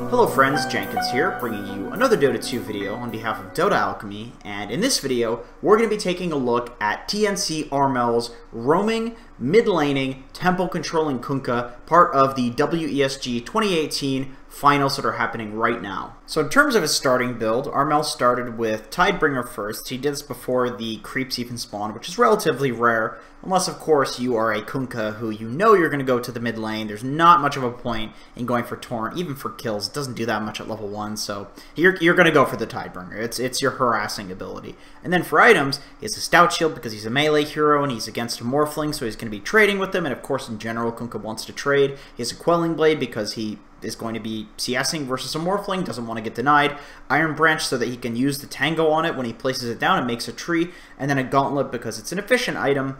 Hello friends, Jenkins here, bringing you another Dota 2 video on behalf of Dota Alchemy, and in this video, we're going to be taking a look at TNC Armel's roaming, mid-laning, tempo-controlling Kunkka, part of the WESG 2018 finals that are happening right now. So in terms of his starting build, Armel started with Tidebringer first. He did this before the creeps even spawned, which is relatively rare, unless of course you are a Kunkka who you know you're going to go to the mid lane. There's not much of a point in going for Torrent, even for kills. It doesn't do that much at level 1, so you're going to go for the Tidebringer. It's your harassing ability. And then for items, he has a Stout Shield because he's a melee hero and he's against a Morphling, so he's going to be trading with them, and of course in general Kunkka wants to trade. He has a Quelling Blade because he is going to be CSing versus a Morphling, doesn't want to get denied. Iron Branch so that he can use the Tango on it when he places it down and makes a tree. And then a Gauntlet because it's an efficient item.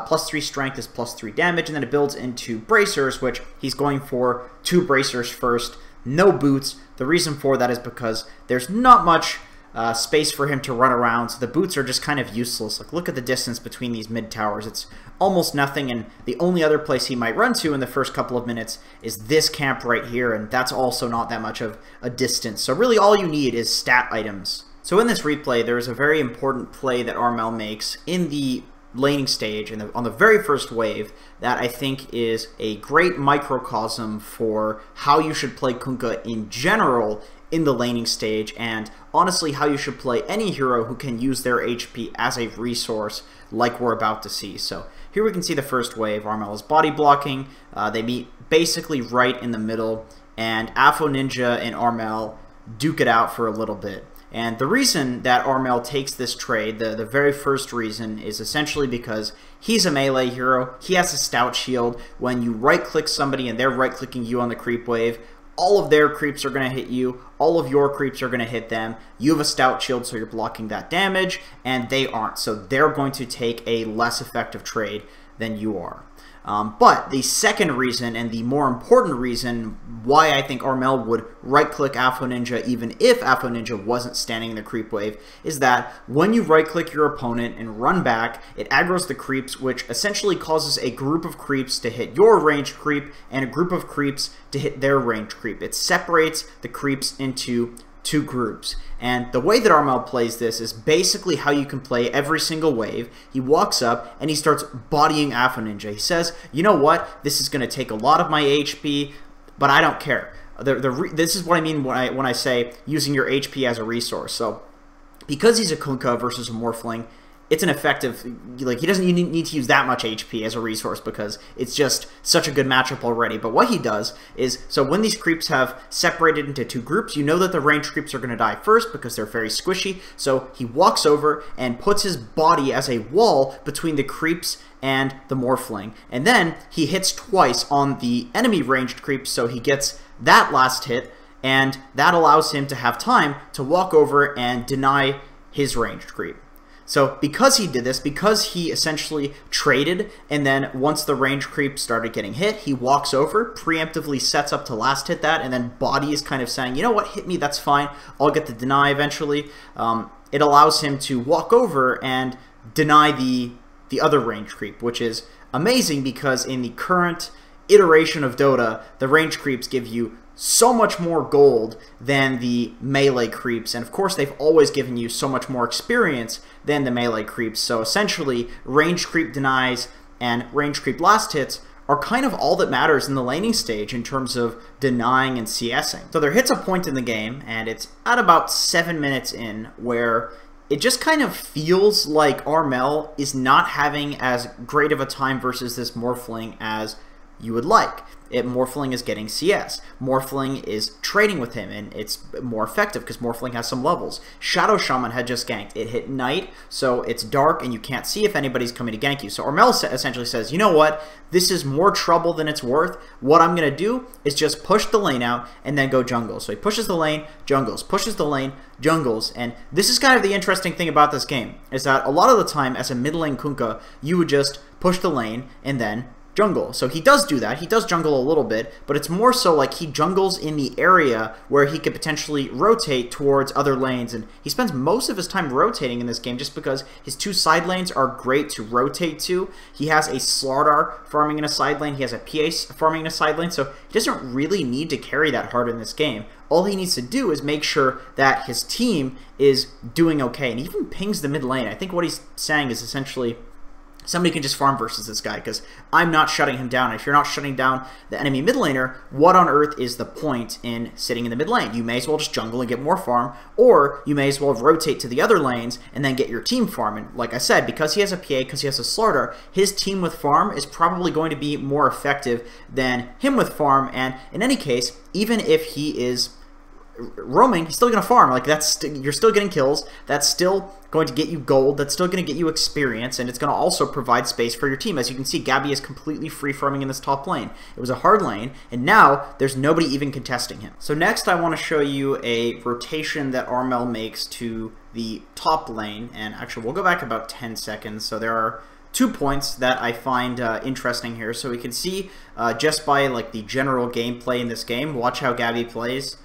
Plus 3 strength is plus 3 damage. And then it builds into Bracers, which he's going for 2 Bracers first. No boots. The reason for that is because there's not much space for him to run around, so the boots are just kind of useless. Like, look at the distance between these mid towers. It's almost nothing, and the only other place he might run to in the first couple of minutes is this camp right here, and that's also not that much of a distance. So really all you need is stat items. So in this replay, there is a very important play that Armel makes in the laning stage and on the very first wave that I think is a great microcosm for how you should play Kunkka in general in the laning stage, and honestly how you should play any hero who can use their HP as a resource like we're about to see. So here we can see the first wave. Armel is body blocking. They meet basically right in the middle, and Afo Ninja and Armel duke it out for a little bit. And the reason that Armel takes this trade, the very first reason, is essentially because he's a melee hero. He has a Stout Shield. When you right-click somebody and they're right-clicking you on the creep wave, all of their creeps are going to hit you, all of your creeps are going to hit them. You have a Stout Shield, so you're blocking that damage, and they aren't. So they're going to take a less effective trade than you are. But the second reason, and the more important reason why I think Armel would right-click Afo Ninja even if Afo Ninja wasn't standing in the creep wave, is that when you right-click your opponent and run back, it aggroes the creeps, which essentially causes a group of creeps to hit your ranged creep and a group of creeps to hit their ranged creep. It separates the creeps into 2 groups. And the way that Armel plays this is basically how you can play every single wave. He walks up and he starts bodying Afo Ninja. He says, you know what, this is going to take a lot of my HP, but I don't care. This is what I mean when I say using your HP as a resource. So because he's a Kunkka versus a Morphling, it's an effective, like, he doesn't need to use that much HP as a resource because it's just such a good matchup already. But what he does is, so when these creeps have separated into 2 groups, you know that the ranged creeps are going to die first because they're very squishy. So he walks over and puts his body as a wall between the creeps and the Morphling. And then he hits twice on the enemy ranged creeps, so he gets that last hit, and that allows him to have time to walk over and deny his ranged creep. So because he did this, because he essentially traded, and then once the range creep started getting hit, he walks over, preemptively sets up to last hit that, and then body is kind of saying, you know what, hit me, that's fine, I'll get the deny eventually. It allows him to walk over and deny the other range creep, which is amazing because in the current iteration of Dota, the range creeps give you so much more gold than the melee creeps, and of course they've always given you so much more experience than the melee creeps. So essentially, range creep denies and range creep last hits are kind of all that matters in the laning stage in terms of denying and CSing. So there hits a point in the game, and it's at about 7 minutes in, where it just kind of feels like Armel is not having as great of a time versus this Morphling as you would like. Morphling is getting CS. Morphling is trading with him, and it's more effective because Morphling has some levels. Shadow Shaman had just ganked. It hit night, so it's dark, and you can't see if anybody's coming to gank you. So Armel essentially says, you know what? This is more trouble than it's worth. What I'm going to do is just push the lane out and then go jungle. So he pushes the lane, jungles, pushes the lane, jungles, and this is kind of the interesting thing about this game, is that a lot of the time as a mid lane Kunkka, you would just push the lane and then jungle. So he does do that. He does jungle a little bit, but it's more so like he jungles in the area where he could potentially rotate towards other lanes, and he spends most of his time rotating in this game just because his two side lanes are great to rotate to. He has a Slardar farming in a side lane, he has a PA farming in a side lane, so he doesn't really need to carry that hard in this game. All he needs to do is make sure that his team is doing okay, and he even pings the mid lane. I think what he's saying is essentially somebody can just farm versus this guy because I'm not shutting him down. If you're not shutting down the enemy mid laner, what on earth is the point in sitting in the mid lane? You may as well just jungle and get more farm, or you may as well rotate to the other lanes and then get your team farm. And like I said, because he has a PA, because he has a Slardar, his team with farm is probably going to be more effective than him with farm. And in any case, even if he is roaming, he's still going to farm. Like you're still getting kills. That's still going to get you gold. That's still going to get you experience, and it's going to also provide space for your team. As you can see, Gabby is completely free farming in this top lane. It was a hard lane, and now there's nobody even contesting him. So next, I want to show you a rotation that Armel makes to the top lane, and actually, we'll go back about 10 seconds. So there are 2 points that I find interesting here. So we can see just by like the general gameplay in this game. Watch how Gabby plays.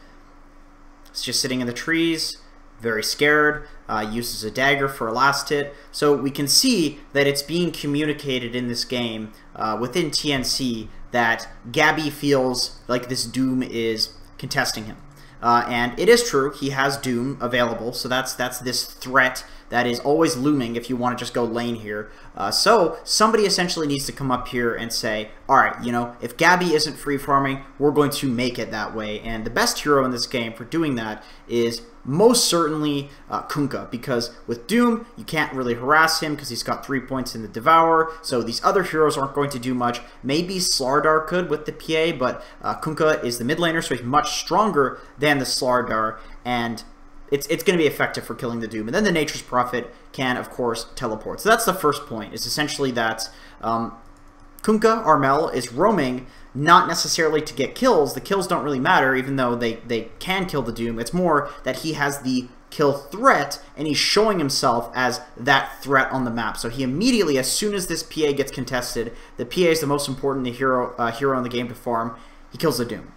It's just sitting in the trees, very scared, uses a dagger for a last hit. So we can see that it's being communicated in this game within TNC that Gabby feels like this Doom is contesting him. And it is true, he has Doom available, so that's this threat that is always looming if you want to just go lane here. So somebody essentially needs to come up here and say, alright, you know, if Gabby isn't free farming, we're going to make it that way. And the best hero in this game for doing that is most certainly Kunkka, because with Doom, you can't really harass him because he's got 3 points in the Devour, so these other heroes aren't going to do much. Maybe Slardar could with the PA, but Kunkka is the mid laner, so he's much stronger than the Slardar, and it's going to be effective for killing the Doom. And then the Nature's Prophet can, of course, teleport. So that's the first point, is essentially that Kunkka, Armel, is roaming not necessarily to get kills. The kills don't really matter, even though they can kill the Doom. It's more that he has the kill threat, and he's showing himself as that threat on the map. So he immediately, as soon as this PA gets contested, the PA is the most important hero in the game to farm, he kills the Doom.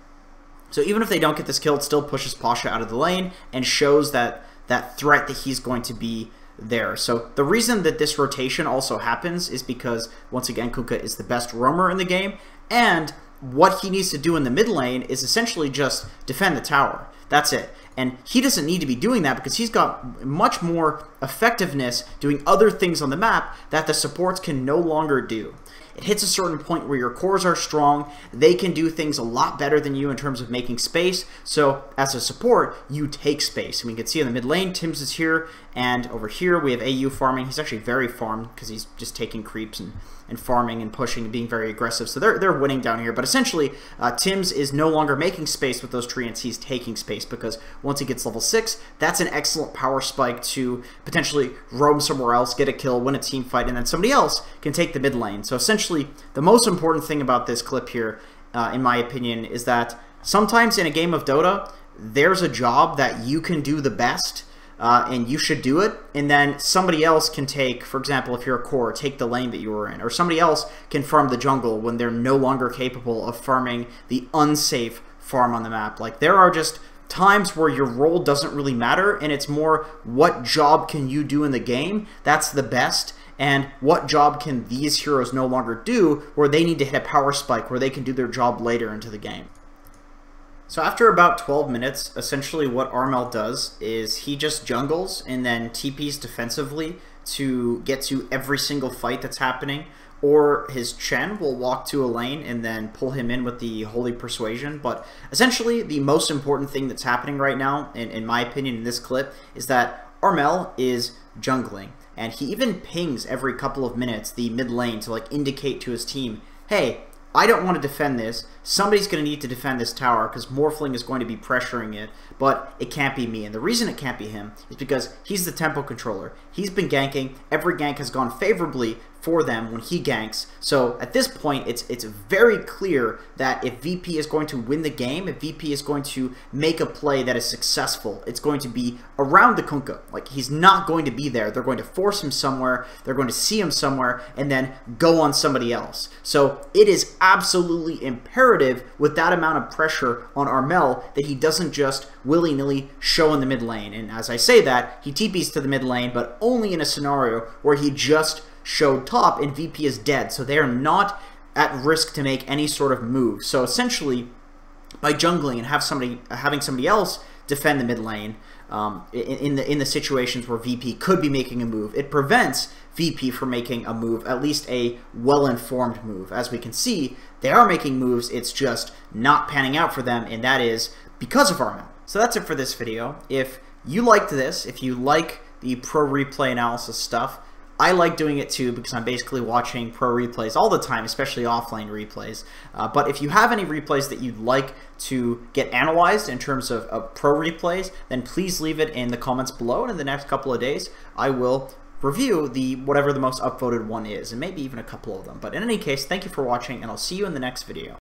So even if they don't get this kill, it still pushes Pasha out of the lane and shows that threat that he's going to be there. So the reason that this rotation also happens is because, once again, Kunkka is the best roamer in the game, and what he needs to do in the mid lane is essentially just defend the tower. That's it. And he doesn't need to be doing that because he's got much more effectiveness doing other things on the map that the supports can no longer do. It hits a certain point where your cores are strong, they can do things a lot better than you in terms of making space, so as a support, you take space. And we can see in the mid lane, Tims is here, and over here we have AU farming. He's actually very farmed because he's just taking creeps and farming and pushing and being very aggressive, so they're winning down here. But essentially, Tims is no longer making space with those treants, he's taking space, because once he gets level 6, that's an excellent power spike to potentially roam somewhere else, get a kill, win a team fight, and then somebody else can take the mid lane. So essentially, the most important thing about this clip here, in my opinion, is that sometimes in a game of Dota, there's a job that you can do the best, and you should do it, and then somebody else can take, for example, if you're a core, take the lane that you were in, or somebody else can farm the jungle when they're no longer capable of farming the unsafe farm on the map. Like, there are just times where your role doesn't really matter, and it's more what job can you do in the game that's the best, and what job can these heroes no longer do where they need to hit a power spike where they can do their job later into the game. So after about 12 minutes, essentially what Armel does is he just jungles and then TPs defensively to get to every single fight that's happening, or his Chen will walk to a lane and then pull him in with the Holy Persuasion. But essentially the most important thing that's happening right now, in my opinion in this clip, is that Armel is jungling. And he even pings every couple of minutes the mid lane to like indicate to his team, hey, I don't want to defend this, somebody's going to need to defend this tower because Morphling is going to be pressuring it, but it can't be me. And the reason it can't be him is because he's the tempo controller. He's been ganking. Every gank has gone favorably for them when he ganks. So at this point, it's very clear that if VP is going to win the game, if VP is going to make a play that is successful, it's going to be around the Kunkka. Like, he's not going to be there. They're going to force him somewhere. They're going to see him somewhere and then go on somebody else. So it is absolutely imperative with that amount of pressure on Armel that he doesn't just willy-nilly show in the mid lane. And as I say that, he TPs to the mid lane, but only in a scenario where he just showed top and VP is dead. So they are not at risk to make any sort of move. So essentially, by jungling and having somebody else defend the mid lane in the situations where VP could be making a move, it prevents VP from making a move, at least a well-informed move. As we can see, they are making moves, it's just not panning out for them, and that is because of Armel. So that's it for this video. If you liked this, if you like the pro replay analysis stuff, I like doing it too because I'm basically watching pro replays all the time, especially offlane replays. But if you have any replays that you'd like to get analyzed in terms of pro replays, then please leave it in the comments below, and in the next couple of days I will review whatever the most upvoted one is, and maybe even a couple of them. But in any case, thank you for watching, and I'll see you in the next video.